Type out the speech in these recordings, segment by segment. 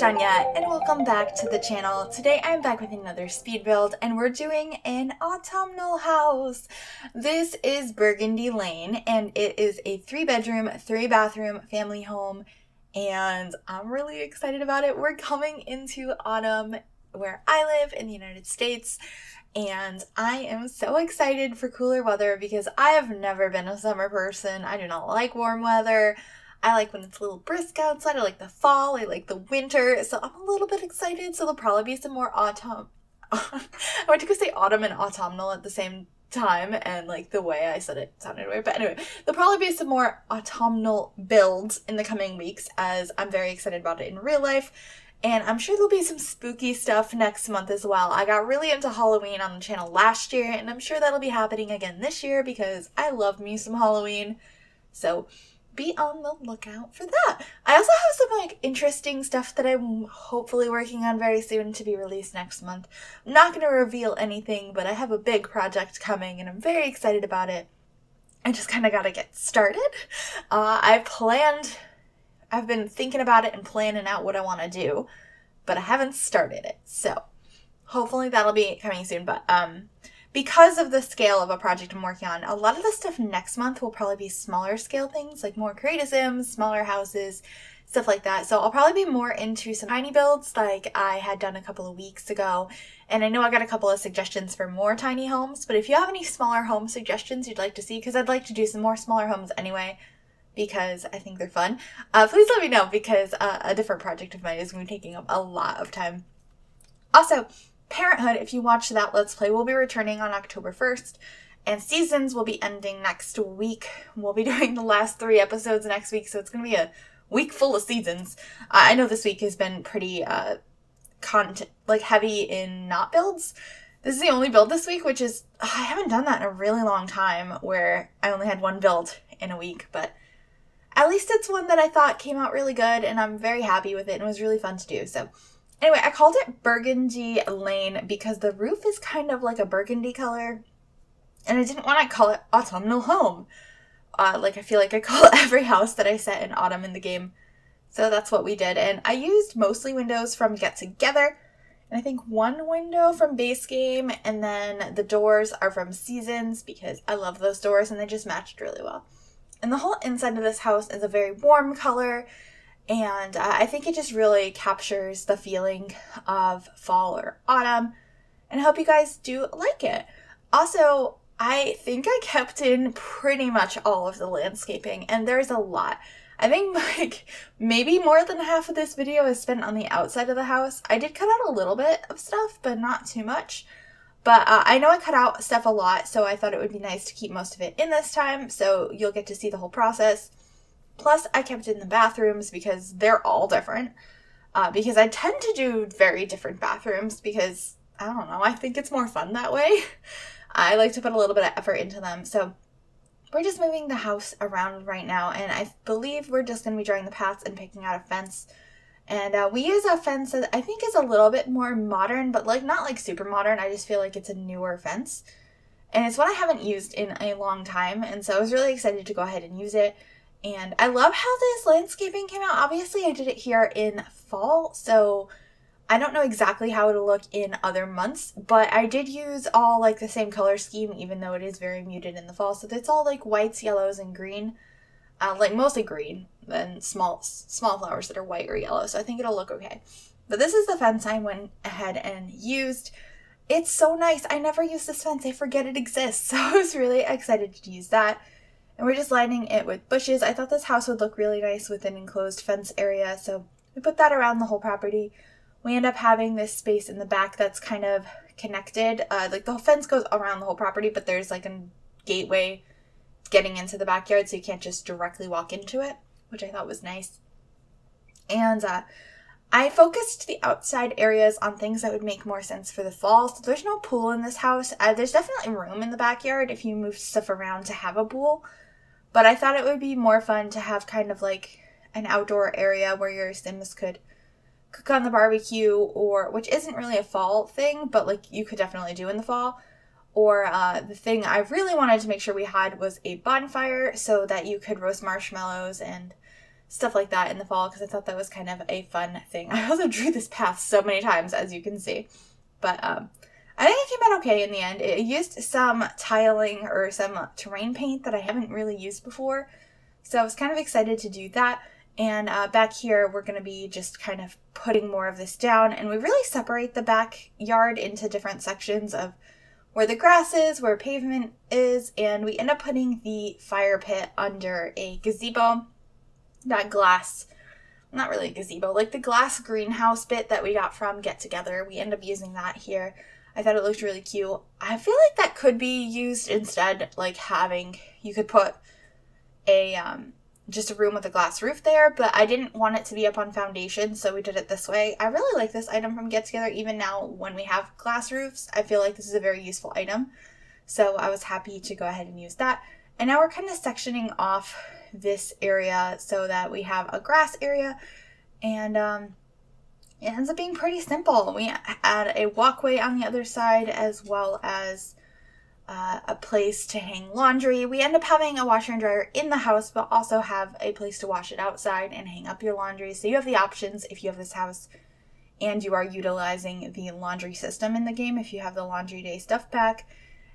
Sonia, and welcome back to the channel. Today I'm back with another speed build, and we're doing an autumnal house. This is Burgundy Lane, and it is a 3-bedroom, 3-bathroom family home, and I'm really excited about it. We're coming into autumn where I live in the United States, and I am so excited for cooler weather because I have never been a summer person. I do not like warm weather. I like when it's a little brisk outside. I like the fall. I like the winter. So I'm a little bit excited. So there'll probably be some more autumn. I went to go say autumn and autumnal at the same time, and like the way I said it sounded weird. But anyway, there'll probably be some more autumnal builds in the coming weeks as I'm very excited about it in real life. And I'm sure there'll be some spooky stuff next month as well. I got really into Halloween on the channel last year, and I'm sure that'll be happening again this year because I love me some Halloween. So be on the lookout for that. I also have some interesting stuff that I'm hopefully working on very soon to be released next month. I'm not going to reveal anything, but I have a big project coming and I'm very excited about it. I just kind of got to get started. I've been thinking about it and planning out what I want to do, but I haven't started it. So hopefully that'll be coming soon. But because of the scale of a project I'm working on, a lot of the stuff next month will probably be smaller scale things, like more creative sims, smaller houses, stuff like that. So I'll probably be more into some tiny builds like I had done a couple of weeks ago. And I know I got a couple of suggestions for more tiny homes, but if you have any smaller home suggestions you'd like to see, because I'd like to do some more smaller homes anyway, because I think they're fun, please let me know, because a different project of mine is going to be taking up a lot of time. Also, Parenthood, if you watch that Let's Play, will be returning on October 1st, and seasons will be ending next week. We'll be doing the last 3 episodes next week, so it's going to be a week full of seasons. I know this week has been pretty heavy in not builds. This is the only build this week, which is, I haven't done that in a really long time, where I only had one build in a week, but at least it's one that I thought came out really good, and I'm very happy with it, and it was really fun to do, so anyway, I called it Burgundy Lane because the roof is kind of like a burgundy color, and I didn't want to call it Autumnal Home. I feel like I call every house that I set in autumn in the game. So that's what we did, and I used mostly windows from Get Together, and I think one window from base game, and then the doors are from Seasons because I love those doors and they just matched really well. And the whole inside of this house is a very warm color, and I think it just really captures the feeling of fall or autumn, and I hope you guys do like it. Also, I think I kept in pretty much all of the landscaping, and there's a lot. I think maybe more than half of this video is spent on the outside of the house. I did cut out a little bit of stuff, but not too much. But I know I cut out stuff a lot, so I thought it would be nice to keep most of it in this time, so you'll get to see the whole process. Plus, I kept in the bathrooms because they're all different. Because I tend to do very different bathrooms because, I don't know, I think it's more fun that way. I like to put a little bit of effort into them. So we're just moving the house around right now, and I believe we're just going to be drawing the paths and picking out a fence. And we use a fence that I think is a little bit more modern, but not super modern. I just feel like it's a newer fence. And it's one I haven't used in a long time, and so I was really excited to go ahead and use it. And I love how this landscaping came out. Obviously, I did it here in fall, so I don't know exactly how it'll look in other months, but I did use all the same color scheme, even though it is very muted in the fall. So it's all whites, yellows, and green, mostly green, then small flowers that are white or yellow. So I think it'll look okay. But this is the fence I went ahead and used. It's so nice. I never use this fence. I forget it exists. So I was really excited to use that. And we're just lining it with bushes. I thought this house would look really nice with an enclosed fence area, so we put that around the whole property. We end up having this space in the back that's kind of connected. The whole fence goes around the whole property, but there's a gateway getting into the backyard, so you can't just directly walk into it, which I thought was nice. And I focused the outside areas on things that would make more sense for the fall. So there's no pool in this house. There's definitely room in the backyard if you move stuff around to have a pool. But I thought it would be more fun to have kind of an outdoor area where your Sims could cook on the barbecue, or, which isn't really a fall thing, but you could definitely do in the fall. Or the thing I really wanted to make sure we had was a bonfire so that you could roast marshmallows and stuff like that in the fall because I thought that was kind of a fun thing. I also drew this path so many times, as you can see. But I think it came out okay in the end. It used some tiling or some terrain paint that I haven't really used before. So I was kind of excited to do that. And back here, we're going to be just kind of putting more of this down. And we really separate the backyard into different sections of where the grass is, where pavement is. And we end up putting the fire pit under a gazebo. That glass, not really a gazebo, like the glass greenhouse bit that we got from Get Together. We end up using that here. I thought it looked really cute. I feel like that could be used instead, like you could put a, just a room with a glass roof there, but I didn't want it to be up on foundation, so we did it this way. I really like this item from Get Together, even now when we have glass roofs. I feel like this is a very useful item, so I was happy to go ahead and use that. And now we're kind of sectioning off this area so that we have a grass area, and it ends up being pretty simple. We add a walkway on the other side as well as a place to hang laundry. We end up having a washer and dryer in the house, but also have a place to wash it outside and hang up your laundry. So you have the options if you have this house and you are utilizing the laundry system in the game, if you have the Laundry Day stuff pack.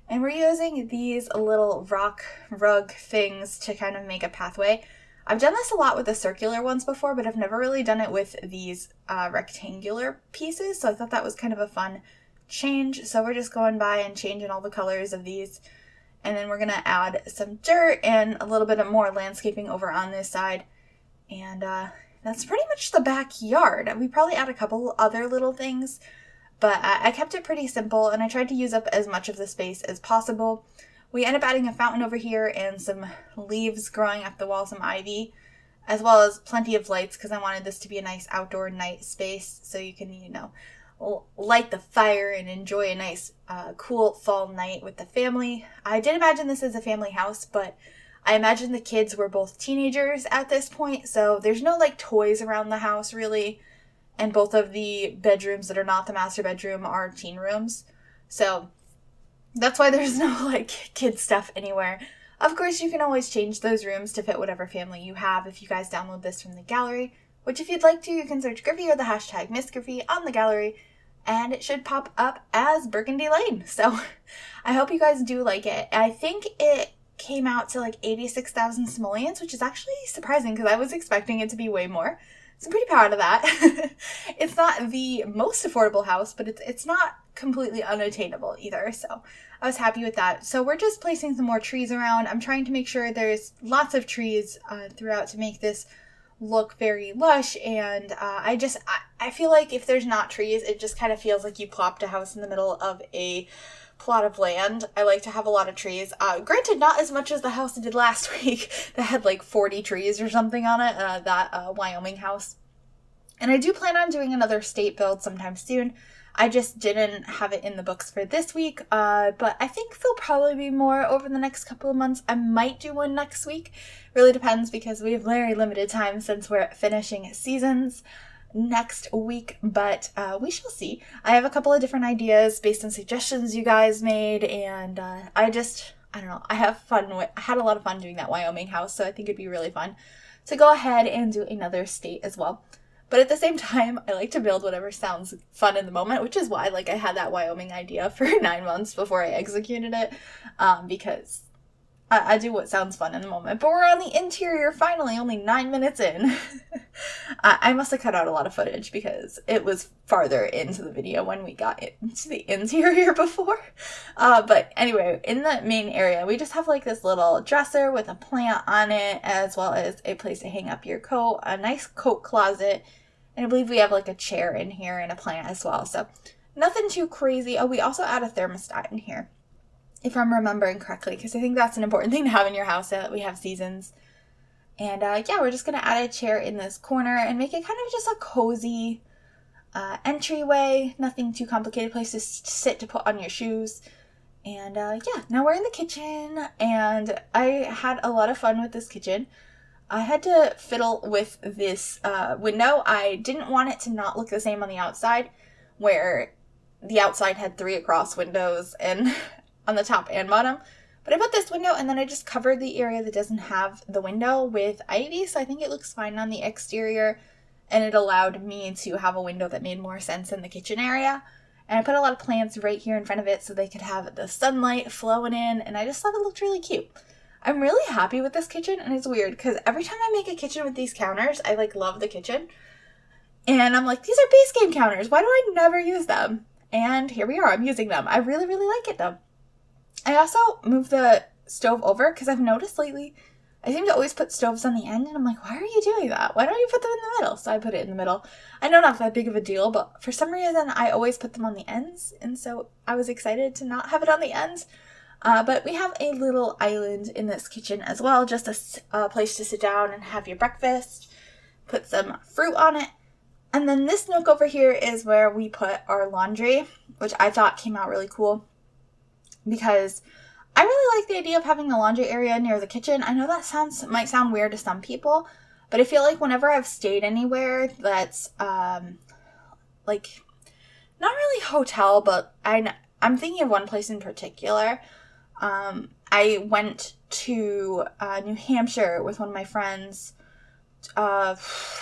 And we're using these little rock rug things to kind of make a pathway. I've done this a lot with the circular ones before, but I've never really done it with these rectangular pieces, so I thought that was kind of a fun change. So we're just going by and changing all the colors of these, and then we're going to add some dirt and a little bit of more landscaping over on this side, and that's pretty much the backyard. We probably add a couple other little things, but I kept it pretty simple, and I tried to use up as much of the space as possible. We end up adding a fountain over here and some leaves growing up the wall, some ivy, as well as plenty of lights because I wanted this to be a nice outdoor night space so you can, light the fire and enjoy a nice cool fall night with the family. I did imagine this as a family house, but I imagine the kids were both teenagers at this point, so there's no toys around the house really. And both of the bedrooms that are not the master bedroom are teen rooms. So that's why there's no kid stuff anywhere. Of course, you can always change those rooms to fit whatever family you have if you guys download this from the gallery. Which if you'd like to, you can search Griffy or the hashtag MsGryphi on the gallery. And it should pop up as Burgundy Lane. So I hope you guys do like it. I think it came out to 86,000 simoleons, which is actually surprising because I was expecting it to be way more. So I'm pretty proud of that. It's not the most affordable house, but it's not completely unattainable either. So I was happy with that. So we're just placing some more trees around. I'm trying to make sure there's lots of trees throughout to make this look very lush. And I feel like if there's not trees, it just kind of feels like you plopped a house in the middle of a plot of land. I like to have a lot of trees. Granted, not as much as the house I did last week that had 40 trees or something on it, that Wyoming house. And I do plan on doing another state build sometime soon. I just didn't have it in the books for this week, but I think there'll probably be more over the next couple of months. I might do one next week. Really depends because we have very limited time since we're finishing seasons next week, but we shall see. I have a couple of different ideas based on suggestions you guys made, and I don't know, I had a lot of fun doing that Wyoming house, so I think it'd be really fun to go ahead and do another state as well. But at the same time, I like to build whatever sounds fun in the moment, which is why I had that Wyoming idea for 9 months before I executed it, because I do what sounds fun in the moment. But we're on the interior finally, only 9 minutes in. I must have cut out a lot of footage because it was farther into the video when we got into the interior before. But anyway, in the main area, we just have this little dresser with a plant on it, as well as a place to hang up your coat, a nice coat closet, and I believe we have a chair in here and a plant as well. So nothing too crazy. Oh, we also add a thermostat in here, if I'm remembering correctly, because I think that's an important thing to have in your house, that we have seasons. And yeah, we're just going to add a chair in this corner and make it kind of just a cozy entryway. Nothing too complicated, place to sit to put on your shoes. And yeah, now we're in the kitchen, and I had a lot of fun with this kitchen. I had to fiddle with this window. I didn't want it to not look the same on the outside, where the outside had 3 across windows and on the top and bottom. But I put this window and then I just covered the area that doesn't have the window with ivy, so I think it looks fine on the exterior, and it allowed me to have a window that made more sense in the kitchen area. And I put a lot of plants right here in front of it so they could have the sunlight flowing in, and I just thought it looked really cute. I'm really happy with this kitchen, and it's weird because every time I make a kitchen with these counters, I love the kitchen. And I'm like, these are base game counters. Why do I never use them? And here we are. I'm using them. I really, really like it though. I also moved the stove over because I've noticed lately I seem to always put stoves on the end, and I'm like, why are you doing that? Why don't you put them in the middle? So I put it in the middle. I know not that big of a deal, but for some reason I always put them on the ends, and so I was excited to not have it on the ends. But we have a little island in this kitchen as well, just a place to sit down and have your breakfast, put some fruit on it. And then this nook over here is where we put our laundry, which I thought came out really cool because I really like the idea of having a laundry area near the kitchen. I know that might sound weird to some people, but I feel like whenever I've stayed anywhere that's not really hotel, but I'm thinking of one place in particular. I went to New Hampshire with one of my friends, I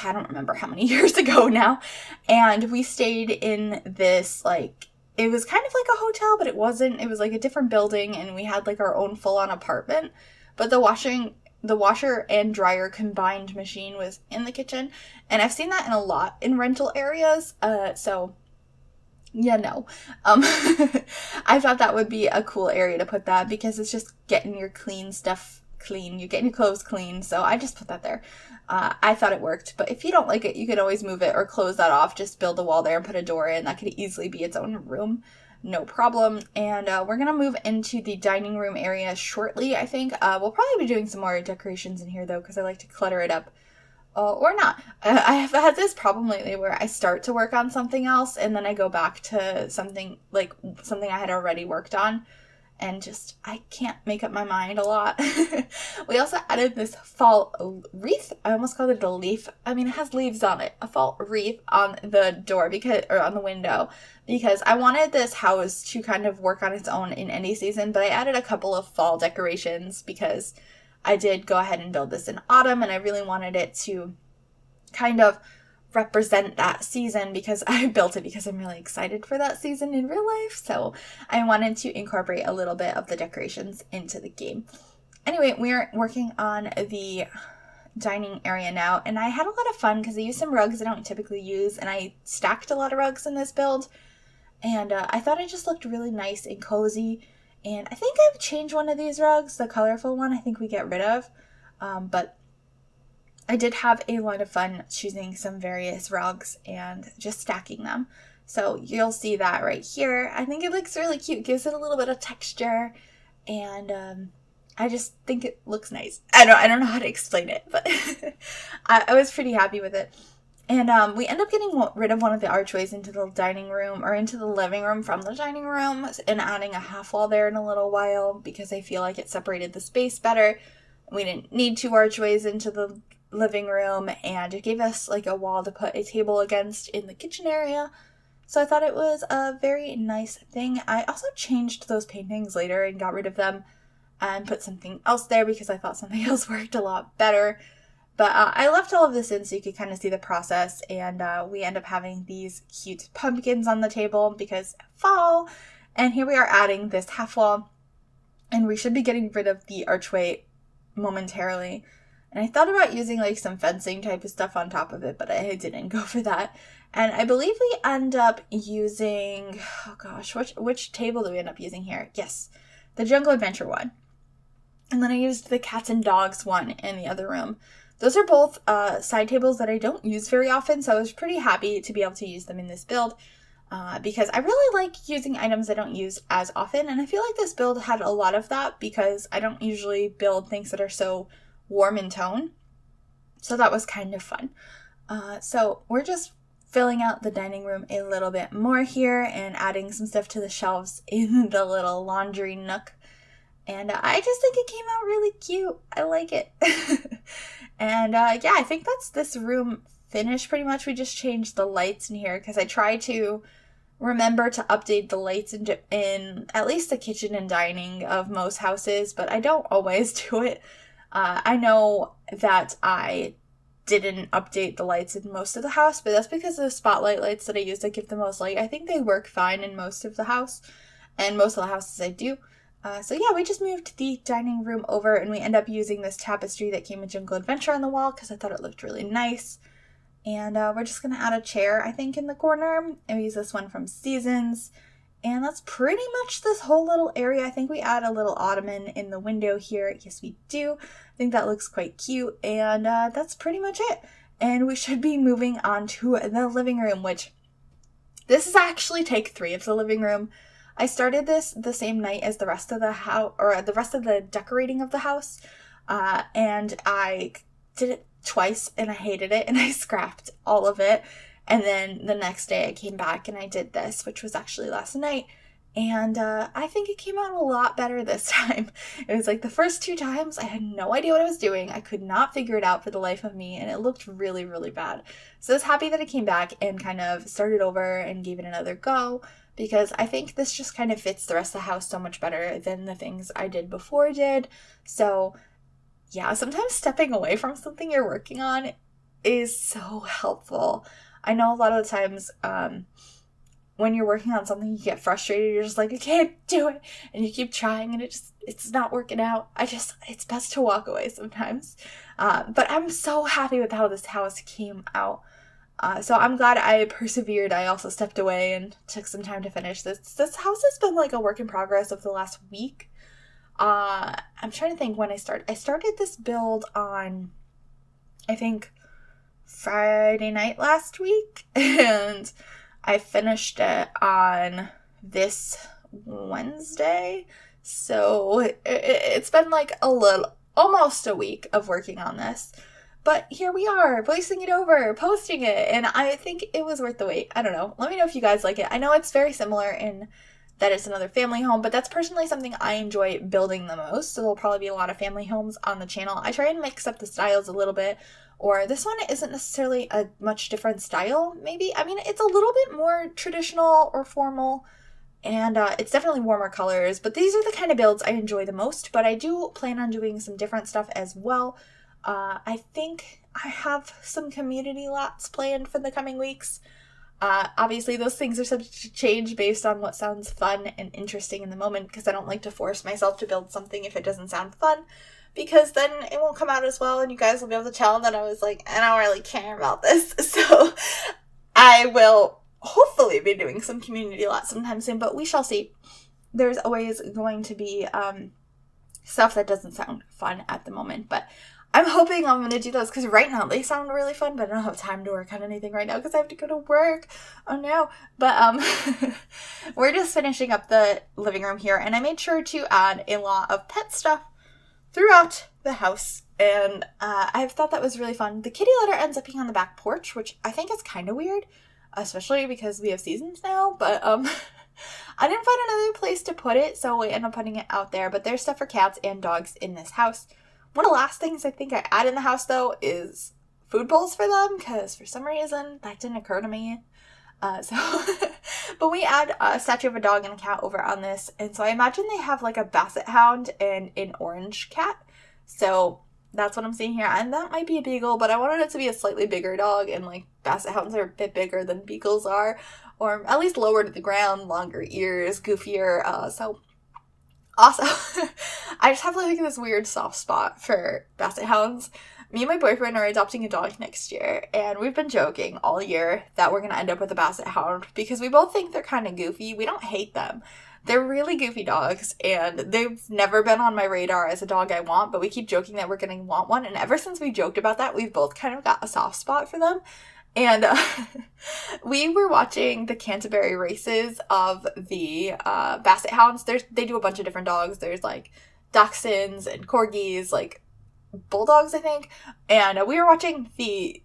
don't remember how many years ago now, and we stayed in this, it was kind of like a hotel, but it wasn't. It was like a different building, and we had our own full-on apartment, but the washer and dryer combined machine was in the kitchen, and I've seen that in a lot in rental areas, so yeah, no. I thought that would be a cool area to put that because it's just getting your clean stuff clean. You're getting your clothes clean, so I just put that there. I thought it worked, but if you don't like it, you could always move it or close that off. Just build a wall there and put a door in. That could easily be its own room. No problem. And we're going to move into the dining room area shortly, I think. We'll probably be doing some more decorations in here, though, because I like to clutter it up. Or not. I have had this problem lately where I start to work on something else, and then I go back to something I had already worked on. And I can't make up my mind a lot. We also added this fall wreath. I almost called it a leaf. I mean, it has leaves on it. A fall wreath on the door or on the window, because I wanted this house to kind of work on its own in any season, but I added a couple of fall decorations because I did go ahead and build this in autumn, and I really wanted it to kind of represent that season because I built it because I'm really excited for that season in real life. So I wanted to incorporate a little bit of the decorations into the game. Anyway, we're working on the dining area now, and I had a lot of fun because I used some rugs I don't typically use, and I stacked a lot of rugs in this build, and I thought it just looked really nice and cozy. And I think I've changed one of these rugs, the colorful one I think we get rid of, but I did have a lot of fun choosing some various rugs and just stacking them. So you'll see that right here. I think it looks really cute. It gives it a little bit of texture, and I just think it looks nice. I don't know how to explain it, but I was pretty happy with it. And we end up getting rid of one of the archways into the dining room, or into the living room from the dining room, and adding a half wall there in a little while because I feel like it separated the space better. We didn't need two archways into the living room, and it gave us a wall to put a table against in the kitchen area. So I thought it was a very nice thing. I also changed those paintings later and got rid of them and put something else there because I thought something else worked a lot better. But I left all of this in so you could kind of see the process, and we end up having these cute pumpkins on the table because fall. And here we are adding this half wall, and we should be getting rid of the archway momentarily. And I thought about using some fencing type of stuff on top of it, but I didn't go for that. And I believe we end up using, oh gosh, which table do we end up using here? Yes, the Jungle Adventure one. And then I used the Cats and Dogs one in the other room. Those are both side tables that I don't use very often, so I was pretty happy to be able to use them in this build because I really like using items I don't use as often. And I feel like this build had a lot of that because I don't usually build things that are so warm in tone. So that was kind of fun. So we're just filling out the dining room a little bit more here and adding some stuff to the shelves in the little laundry nook. And I just think it came out really cute. I like it. And yeah, I think that's this room finished pretty much. We just changed the lights in here because I tried to remember to update the lights in at least the kitchen and dining of most houses, but I don't always do it. I know that I didn't update the lights in most of the house, but that's because of the spotlight lights that I use that give the most light. I think they work fine in most of the house, and most of the houses I do. So yeah, we just moved the dining room over, and we end up using this tapestry that came with Jungle Adventure on the wall because I thought it looked really nice. And we're just going to add a chair, I think, in the corner. And we use this one from Seasons. And that's pretty much this whole little area. I think we add a little ottoman in the window here. Yes, we do. I think that looks quite cute. And that's pretty much it. And we should be moving on to the living room, which this is actually take 3 of the living room. I started this the same night as the rest of the house, or the rest of the decorating of the house. And I did it twice and I hated it and I scrapped all of it. And then the next day I came back and I did this, which was actually last night. And I think it came out a lot better this time. It was like the first 2 times I had no idea what I was doing. I could not figure it out for the life of me. And it looked really, really bad. So I was happy that I came back and kind of started over and gave it another go. Because I think this just kind of fits the rest of the house so much better than the things I did before did. So yeah, sometimes stepping away from something you're working on is so helpful. I know a lot of the times when you're working on something, you get frustrated. You're just like, I can't do it. And you keep trying and it's not working out. It's best to walk away sometimes. But I'm so happy with how this house came out. So I'm glad I persevered. I also stepped away and took some time to finish this. This house has been like a work in progress over the last week. I'm trying to think when I started. I started this build on, I think, Friday night last week, and I finished it on this Wednesday. So it's been like almost a week of working on this. But here we are, voicing it over, posting it, and I think it was worth the wait. I don't know. Let me know if you guys like it. I know it's very similar in that it's another family home, but that's personally something I enjoy building the most, so there'll probably be a lot of family homes on the channel. I try and mix up the styles a little bit, or this one isn't necessarily a much different style, maybe. I mean, it's a little bit more traditional or formal, and it's definitely warmer colors, but these are the kind of builds I enjoy the most, but I do plan on doing some different stuff as well. I think I have some community lots planned for the coming weeks. Obviously, those things are subject to change based on what sounds fun and interesting in the moment, because I don't like to force myself to build something if it doesn't sound fun, because then it won't come out as well, and you guys will be able to tell that I was like, I don't really care about this. So I will hopefully be doing some community lots sometime soon, but we shall see. There's always going to be stuff that doesn't sound fun at the moment, but I'm hoping I'm going to do those, because right now they sound really fun, but I don't have time to work on anything right now because I have to go to work. Oh no. But we're just finishing up the living room here, and I made sure to add a lot of pet stuff throughout the house, and I've thought that was really fun. The kitty litter ends up being on the back porch, which I think is kind of weird, especially because we have Seasons now, but I didn't find another place to put it, so we end up putting it out there. But there's stuff for cats and dogs in this house. One of the last things I think I add in the house, though, is food bowls for them, because for some reason that didn't occur to me. But we add a statue of a dog and a cat over on this, and so I imagine they have like a basset hound and an orange cat. So that's what I'm seeing here, and that might be a beagle, but I wanted it to be a slightly bigger dog, and like basset hounds are a bit bigger than beagles are, or at least lower to the ground, longer ears, goofier. So also, I just have like this weird soft spot for basset hounds. Me and my boyfriend are adopting a dog next year, and we've been joking all year that we're going to end up with a basset hound because we both think they're kind of goofy. We don't hate them. They're really goofy dogs, and they've never been on my radar as a dog I want, but we keep joking that we're going to want one, and ever since we joked about that, we've both kind of got a soft spot for them. And we were watching the Canterbury races of the basset hounds. They do a bunch of different dogs. There's like dachshunds and corgis, like bulldogs, I think. And we were watching the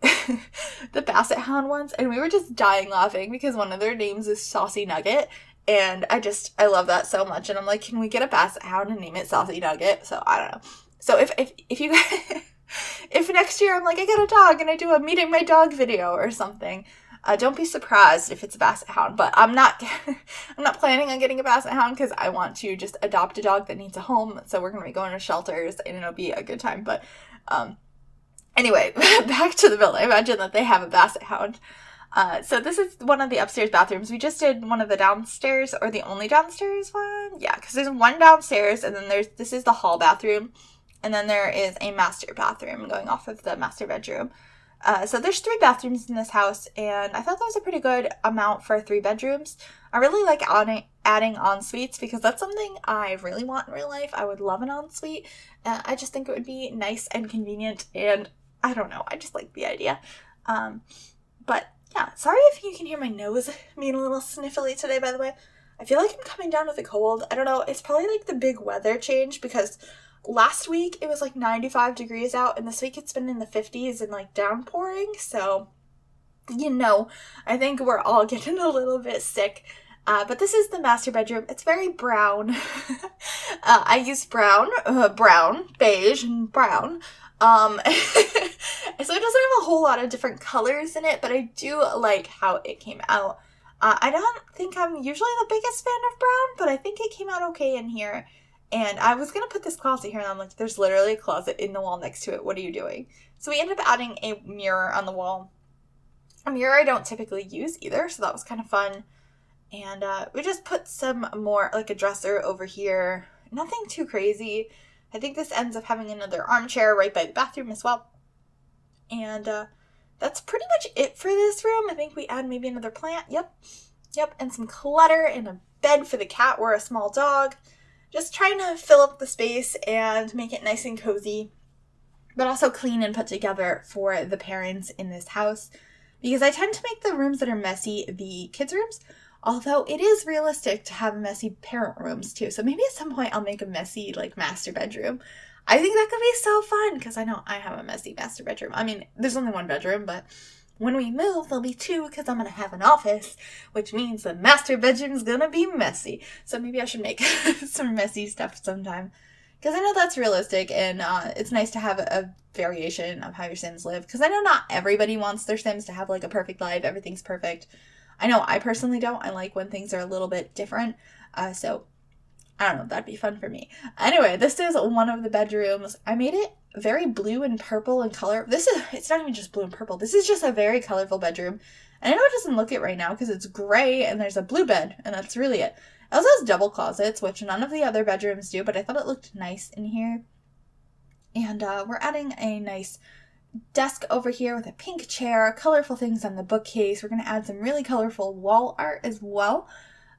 the basset hound ones, and we were just dying laughing because one of their names is Saucy Nugget. And I love that so much. And I'm like, can we get a basset hound and name it Saucy Nugget? So I don't know. So if you guys... If next year I'm like, I got a dog and I do a meeting my dog video or something, Don't be surprised if it's a basset hound, but I'm not I'm not planning on getting a basset hound because I want to just adopt a dog that needs a home. So we're going to be going to shelters and it'll be a good time. But anyway, back to the build. I imagine that they have a basset hound. So this is one of the upstairs bathrooms. We just did one of the downstairs, or the only downstairs one. Yeah, because there's one downstairs, and then this is the hall bathroom, and then there is a master bathroom going off of the master bedroom. So there's 3 bathrooms in this house, and I thought that was a pretty good amount for 3 bedrooms. I really like adding en-suites because that's something I really want in real life. I would love an en-suite. I just think it would be nice and convenient, and I don't know, I just like the idea. But yeah, sorry if you can hear my nose being a little sniffly today, by the way. I feel like I'm coming down with a cold. I don't know, it's probably like the big weather change because last week it was like 95 degrees out, and this week it's been in the 50s and like downpouring. So, I think we're all getting a little bit sick. But this is the master bedroom. It's very brown. I use brown, beige, and brown. So it doesn't have a whole lot of different colors in it, but I do like how it came out. I don't think I'm usually the biggest fan of brown, but I think it came out okay in here. And I was going to put this closet here, and I'm like, there's literally a closet in the wall next to it. What are you doing? So we ended up adding a mirror on the wall. A mirror I don't typically use either, so that was kind of fun. And we just put some more, like a dresser over here. Nothing too crazy. I think this ends up having another armchair right by the bathroom as well. And that's pretty much it for this room. I think we add maybe another plant. Yep. And some clutter and a bed for the cat or a small dog. Just trying to fill up the space and make it nice and cozy, but also clean and put together for the parents in this house. Because I tend to make the rooms that are messy the kids' rooms, although it is realistic to have messy parent rooms too. So maybe at some point I'll make a messy like master bedroom. I think that could be so fun because I know I have a messy master bedroom. I mean, there's only 1 bedroom, but when we move, there'll be 2 because I'm going to have an office, which means the master bedroom's going to be messy. So maybe I should make some messy stuff sometime because I know that's realistic, and it's nice to have a variation of how your Sims live, because I know not everybody wants their Sims to have like a perfect life. Everything's perfect. I know I personally don't. I like when things are a little bit different. So I don't know, that'd be fun for me. Anyway, this is one of the bedrooms. I made it very blue and purple in color. It's not even just blue and purple. This is just a very colorful bedroom. And I know it doesn't look it right now because it's gray and there's a blue bed, and that's really it. It also has double closets, which none of the other bedrooms do, but I thought it looked nice in here. And we're adding a nice desk over here with a pink chair, colorful things on the bookcase. We're going to add some really colorful wall art as well,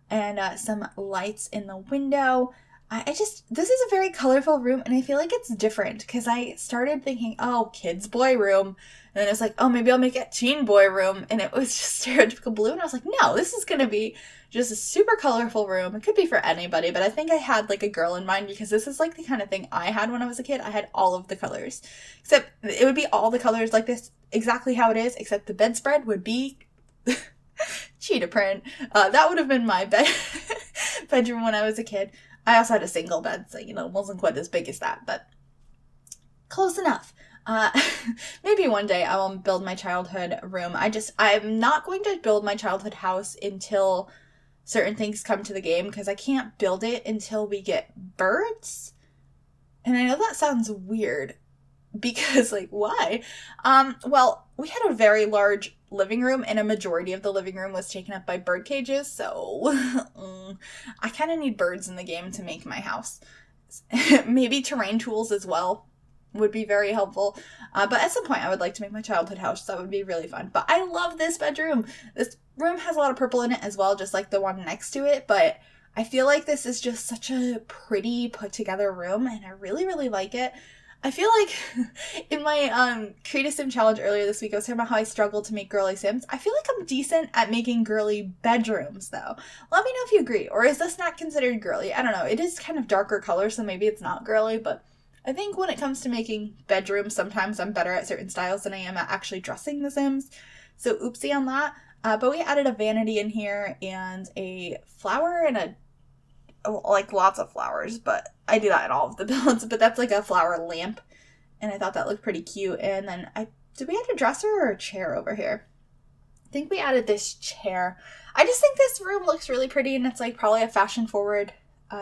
and some lights in the window. This is a very colorful room, and I feel like it's different because I started thinking, oh, kids' boy room, and then I was like, oh, maybe I'll make it teen boy room, and it was just stereotypical blue, and I was like, no, this is going to be just a super colorful room. It could be for anybody, but I think I had like a girl in mind because this is like the kind of thing I had when I was a kid. I had all of the colors, except it would be all the colors like this, exactly how it is, except the bedspread would be cheetah print. That would have been my bedroom when I was a kid. I also had a single bed, so, it wasn't quite as big as that, but close enough. Maybe one day I will build my childhood room. I'm not going to build my childhood house until certain things come to the game, because I can't build it until we get birds. And I know that sounds weird, because, why? Well, we had a very large living room, and a majority of the living room was taken up by bird cages, so I kind of need birds in the game to make my house. Maybe terrain tools as well would be very helpful, but at some point I would like to make my childhood house. That would be really fun. But I love this bedroom. This room has a lot of purple in it as well, just like the one next to it, but I feel like this is just such a pretty put together room, and I really, really like it. I feel like in my Create a Sim challenge earlier this week, I was talking about how I struggle to make girly Sims. I feel like I'm decent at making girly bedrooms, though. Let me know if you agree, or is this not considered girly? I don't know. It is kind of darker color, so maybe it's not girly, but I think when it comes to making bedrooms, sometimes I'm better at certain styles than I am at actually dressing the Sims. So oopsie on that. But we added a vanity in here and a flower and lots of flowers, but I do that in all of the builds, but that's like a flower lamp, and I thought that looked pretty cute. And then did we add a dresser or a chair over here? I think we added this chair. I just think this room looks really pretty, and it's like probably a fashion-forward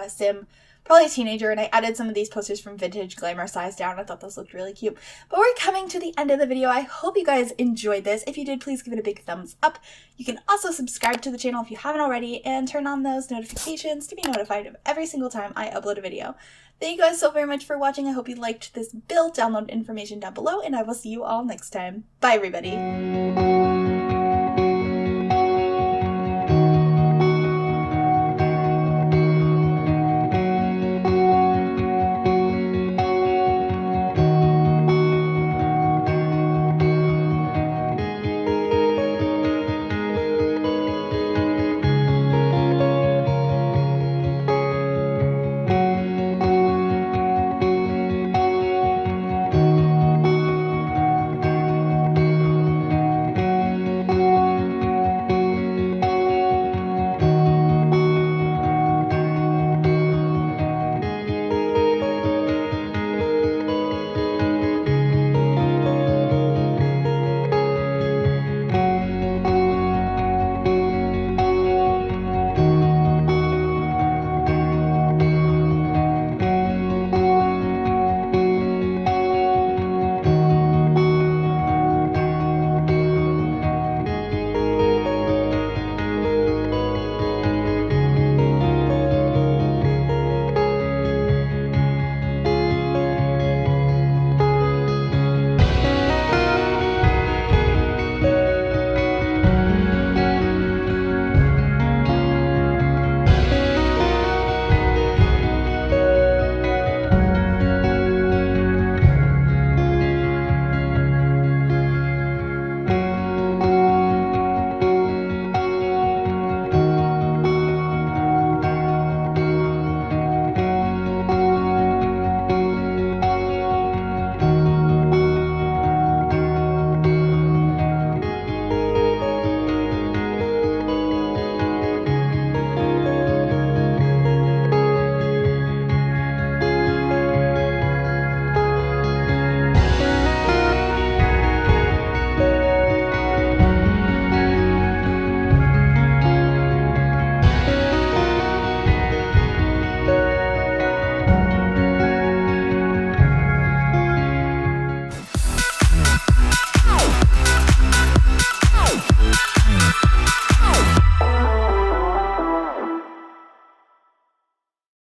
sim. Probably a teenager, and I added some of these posters from Vintage Glamour size down. I thought those looked really cute. But we're coming to the end of the video. I hope you guys enjoyed this. If you did, please give it a big thumbs up. You can also subscribe to the channel if you haven't already, and turn on those notifications to be notified of every single time I upload a video. Thank you guys so very much for watching. I hope you liked this build. Download information down below, and I will see you all next time. Bye, everybody.